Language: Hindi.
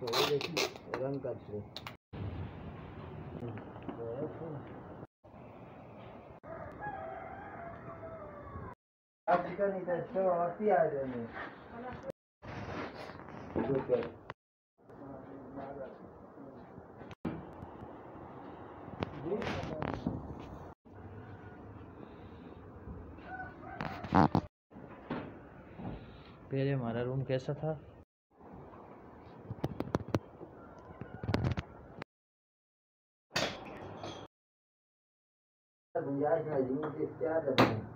वो देखिए रंग करते आप चिकन नहीं था तो आती आ जाने पहले हमारा रूम कैसा था? गुंजाइश है,